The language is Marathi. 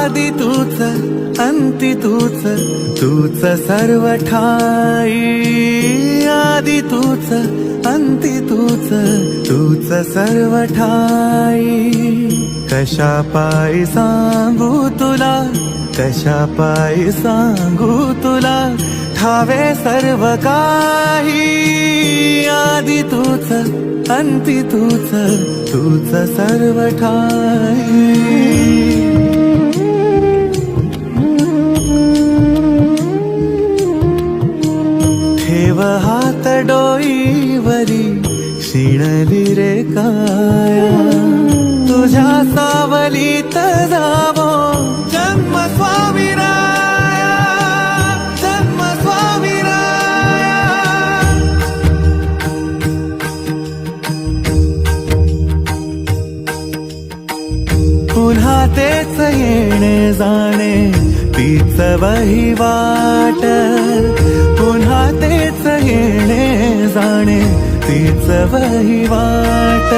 आदि तूच अंती तूच, तूच सर्व ठाई। आदि तूच अंती तूच, तूच सर्व ठाई। कशा पायी सांगू तुला, कशा पायी सांगू तुला, ठावे सर्व काही। आदि तूच अंती तूच, तूच सर्व ठाई। ठेव हात डोईवरी, शिणली रे काया, तुझ्या सावलीत जावो जन्म स्वामीराया, जन्म स्वामीराया। पुन्हा तेच येणे जाणे, तीच वहिवाट। पुन्हा तेच येणे जाणे, तीच वहिवाट।